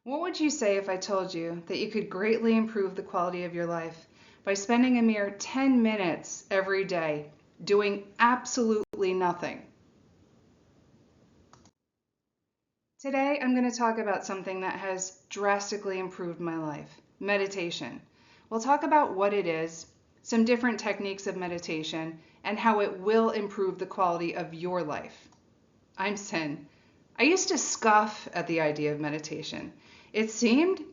What would you say if I told you that you could greatly improve the quality of your life by spending a mere 10 minutes every day doing absolutely nothing? Today, I'm going to talk about something that has drastically improved my life: meditation. We'll talk about what it is, some different techniques of meditation, and how it will improve the quality of your life. I'm Sin. I used to scoff at the idea of meditation. It seemed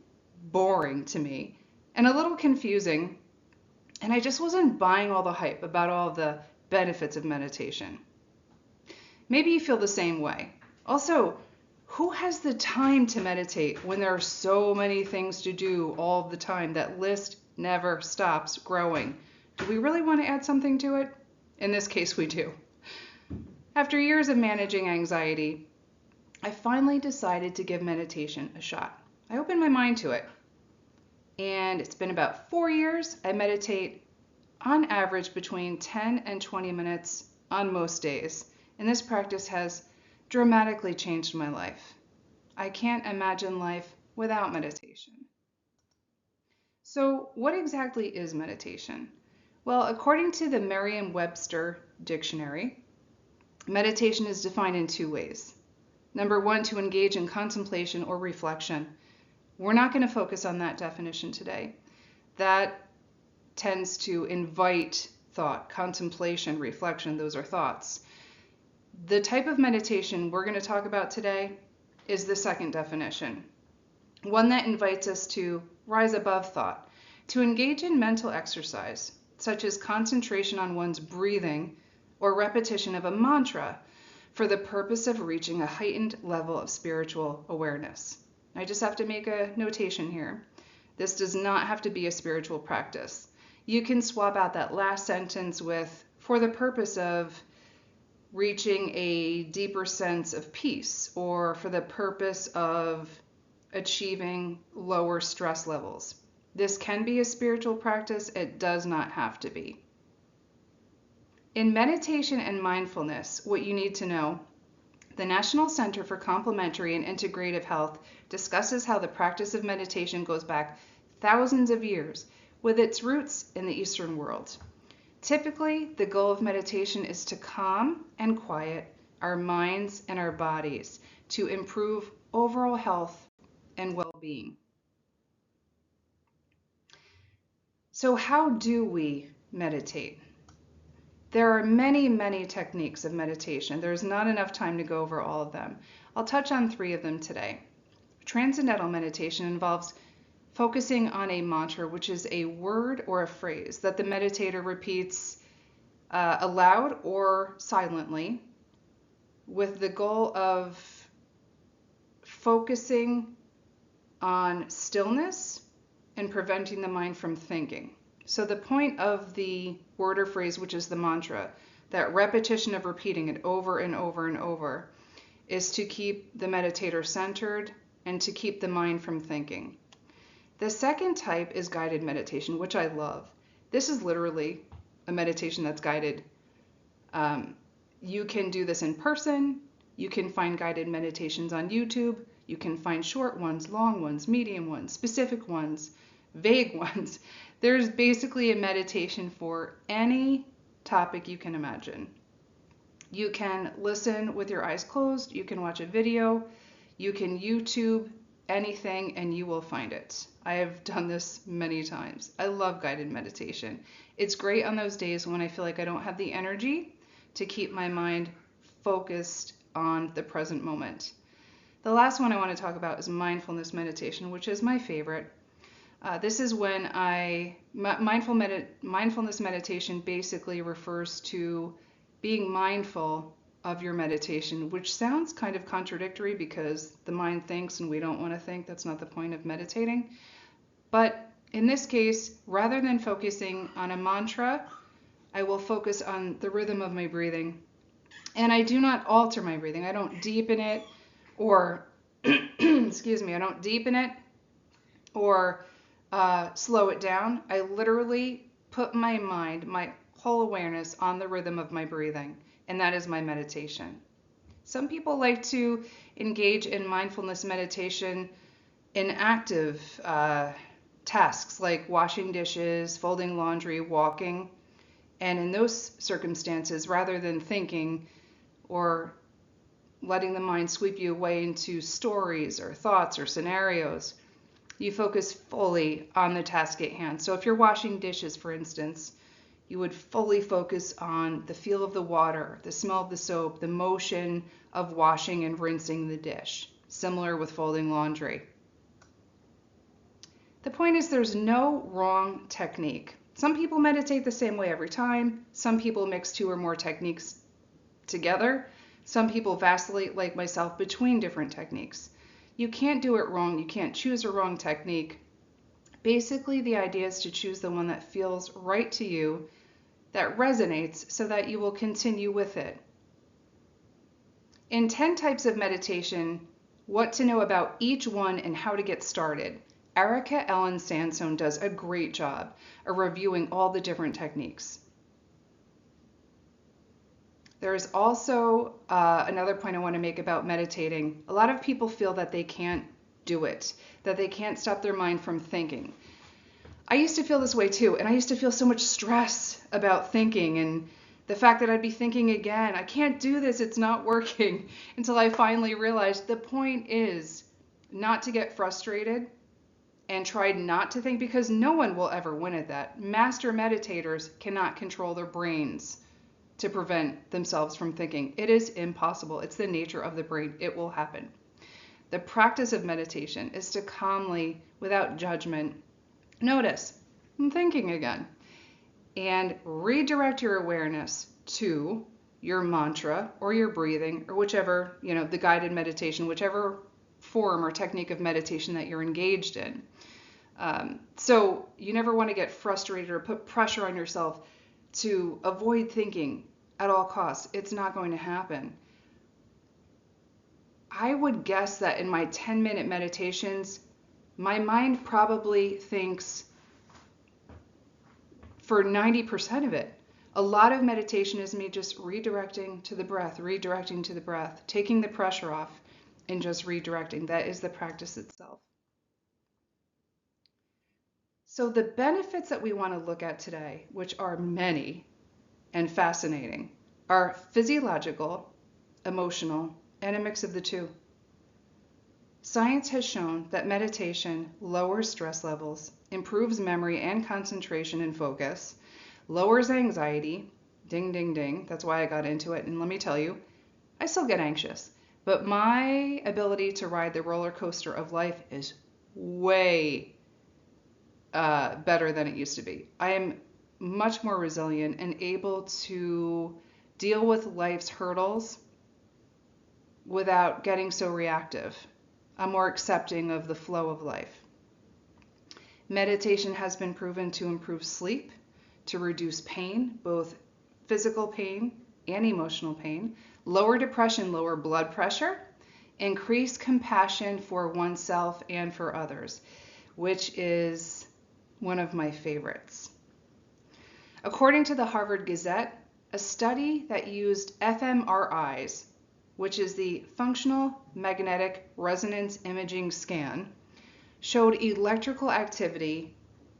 boring to me and a little confusing, and I just wasn't buying all the hype about all the benefits of meditation. Maybe you feel the same way. Also, who has the time to meditate when there are so many things to do all the time? That list never stops growing. Do we really want to add something to it? In this case, we do. After years of managing anxiety, I finally decided to give meditation a shot. I opened my mind to it, and it's been about 4 years. I meditate on average between 10 and 20 minutes on most days, and this practice has dramatically changed my life. I can't imagine life without meditation. So, what exactly is meditation? Well, according to the Merriam-Webster dictionary, meditation is defined in two ways. Number one, to engage in contemplation or reflection. We're not going to focus on that definition today. That tends to invite thought, contemplation, reflection, those are thoughts. The type of meditation we're going to talk about today is the second definition, one that invites us to rise above thought, to engage in mental exercise, such as concentration on one's breathing or repetition of a mantra for the purpose of reaching a heightened level of spiritual awareness. I just have to make a notation here. This does not have to be a spiritual practice. You can swap out that last sentence with, for the purpose of reaching a deeper sense of peace, or for the purpose of achieving lower stress levels. This can be a spiritual practice. It does not have to be. In meditation and mindfulness, what you need to know: the National Center for Complementary and Integrative Health discusses how the practice of meditation goes back thousands of years, with its roots in the Eastern world. Typically, the goal of meditation is to calm and quiet our minds and our bodies to improve overall health and well-being. So, how do we meditate? There are many, many techniques of meditation. There's not enough time to go over all of them. I'll touch on 3 of them today. Transcendental meditation involves focusing on a mantra, which is a word or a phrase that the meditator repeats aloud or silently, with the goal of focusing on stillness and preventing the mind from thinking. So the point of the word or phrase, which is the mantra, that repetition of repeating it over and over and over, is to keep the meditator centered and to keep the mind from thinking. The second type is guided meditation, which I love. This is literally a meditation that's guided. You can do this in person. You can find guided meditations on YouTube. You can find short ones, long ones, medium ones, specific ones, vague ones. There's basically a meditation for any topic you can imagine. You can listen with your eyes closed. You can watch a video. You can YouTube anything and you will find it. I have done this many times. I love guided meditation. It's great on those days when I feel like I don't have the energy to keep my mind focused on the present moment. The last one I want to talk about is mindfulness meditation, which is my favorite. This is when mindfulness meditation basically refers to being mindful of your meditation, which sounds kind of contradictory because the mind thinks and we don't want to think. That's not the point of meditating. But in this case, rather than focusing on a mantra, I will focus on the rhythm of my breathing. And I do not alter my breathing. I don't deepen it or, excuse me, I don't deepen it or slow it down. I literally put my mind, my whole awareness on the rhythm of my breathing, and that is my meditation. Some people like to engage in mindfulness meditation inactive tasks like washing dishes, folding laundry, walking. And in those circumstances, rather than thinking or letting the mind sweep you away into stories or thoughts or scenarios, you focus fully on the task at hand. So if you're washing dishes, for instance, you would fully focus on the feel of the water, the smell of the soap, the motion of washing and rinsing the dish. Similar with folding laundry. The point is, there's no wrong technique. Some people meditate the same way every time. Some people mix two or more techniques together. Some people vacillate, like myself, between different techniques. You can't do it wrong. You can't choose a wrong technique. Basically, the idea is to choose the one that feels right to you, that resonates, so that you will continue with it. In 10 types of meditation, what to know about each one and how to get started, Erica Ellen Sansone does a great job of reviewing all the different techniques. There is also another point I want to make about meditating. A lot of people feel that they can't do it, that they can't stop their mind from thinking. I used to feel this way too, and I used to feel so much stress about thinking and the fact that I'd be thinking again, I can't do this, it's not working, until I finally realized the point is not to get frustrated and try not to think, because no one will ever win at that. Master meditators cannot control their brains to prevent themselves from thinking. It is impossible. It's the nature of the brain. It will happen. The practice of meditation is to calmly, without judgment, notice, I'm thinking again, and redirect your awareness to your mantra or your breathing or whichever, the guided meditation, whichever form or technique of meditation that you're engaged in. So you never want to get frustrated or put pressure on yourself to avoid thinking at all costs. It's not going to happen. I would guess that in my 10-minute meditations, my mind probably thinks for 90% of it. A lot of meditation is me just redirecting to the breath, taking the pressure off and just redirecting. That is the practice itself. So the benefits that we want to look at today, which are many and fascinating, are physiological, emotional, and a mix of the two. Science has shown that meditation lowers stress levels, improves memory and concentration and focus, lowers anxiety, ding, ding, ding. That's why I got into it. And let me tell you, I still get anxious, but my ability to ride the roller coaster of life is way better than it used to be. I am much more resilient and able to deal with life's hurdles without getting so reactive. I'm more accepting of the flow of life. Meditation has been proven to improve sleep, to reduce pain, both physical pain and emotional pain, lower depression, lower blood pressure, increase compassion for oneself and for others, which is one of my favorites. According to the Harvard Gazette, a study that used fMRIs, which is the functional magnetic resonance imaging scan, showed electrical activity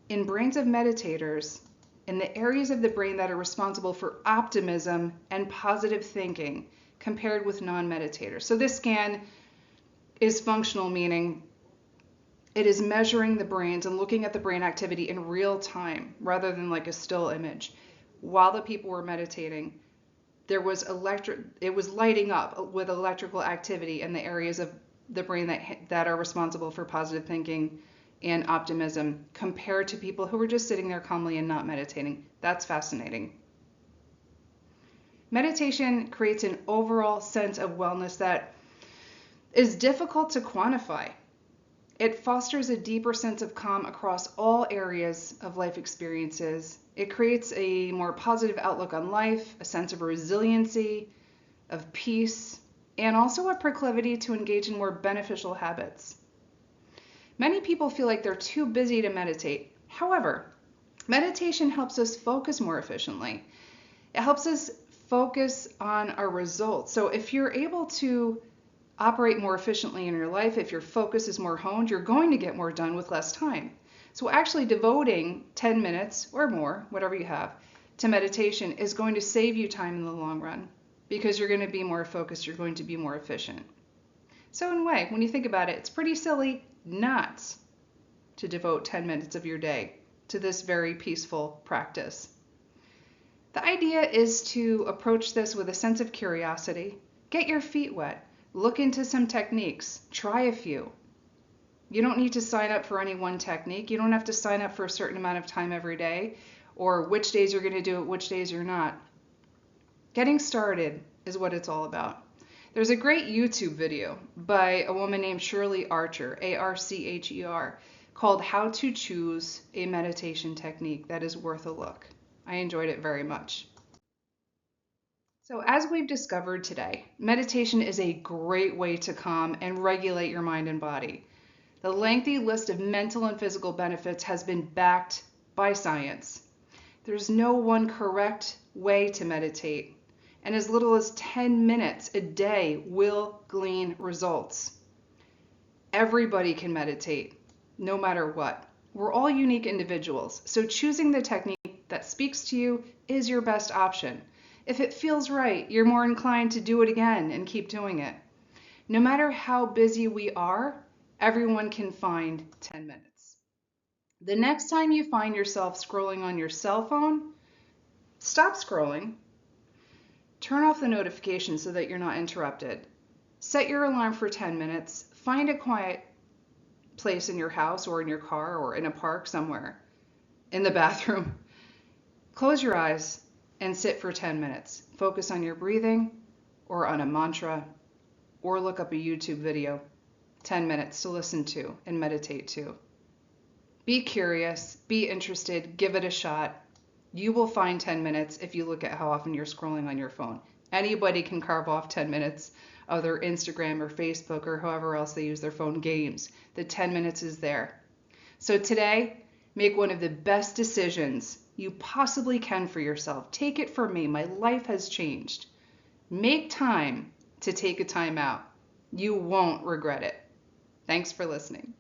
in brains of meditators in the areas of the brain that are responsible for optimism and positive thinking compared with non-meditators. So this scan is functional, meaning it is measuring the brains and looking at the brain activity in real time rather than like a still image. While the people were meditating, it was lighting up with electrical activity in the areas of the brain that are responsible for positive thinking and optimism compared to people who were just sitting there calmly and not meditating. That's fascinating. Meditation creates an overall sense of wellness that is difficult to quantify. It fosters a deeper sense of calm across all areas of life experiences. It creates a more positive outlook on life, a sense of resiliency, of peace, and also a proclivity to engage in more beneficial habits. Many people feel like they're too busy to meditate. However, meditation helps us focus more efficiently. It helps us focus on our results. So if you're able to operate more efficiently in your life, if your focus is more honed, you're going to get more done with less time. So actually devoting 10 minutes or more, whatever you have, to meditation is going to save you time in the long run because you're going to be more focused, you're going to be more efficient. So in a way, when you think about it, it's pretty silly not to devote 10 minutes of your day to this very peaceful practice. The idea is to approach this with a sense of curiosity. Get your feet wet. Look into some techniques. Try a few. You don't need to sign up for any one technique. You don't have to sign up for a certain amount of time every day or which days you're going to do it, which days you're not. Getting started is what it's all about. There's a great YouTube video by a woman named Shirley Archer, Archer, called How to Choose a Meditation Technique that is worth a look. I enjoyed it very much. So as we've discovered today, meditation is a great way to calm and regulate your mind and body. The lengthy list of mental and physical benefits has been backed by science. There's no one correct way to meditate, and as little as 10 minutes a day will glean results. Everybody can meditate, no matter what. We're all unique individuals, so choosing the technique that speaks to you is your best option. If it feels right, you're more inclined to do it again and keep doing it. No matter how busy we are, everyone can find 10 minutes. The next time you find yourself scrolling on your cell phone, stop scrolling. Turn off the notifications so that you're not interrupted. Set your alarm for 10 minutes. Find a quiet place in your house or in your car or in a park somewhere, in the bathroom. Close your eyes and sit for 10 minutes. Focus on your breathing or on a mantra or look up a YouTube video. 10 minutes to listen to and meditate to. Be curious, be interested, give it a shot. You will find 10 minutes if you look at how often you're scrolling on your phone. Anybody can carve off 10 minutes of their Instagram or Facebook or however else they use their phone games. The 10 minutes is there. So today, make one of the best decisions you possibly can for yourself. Take it from me. My life has changed. Make time to take a time out. You won't regret it. Thanks for listening.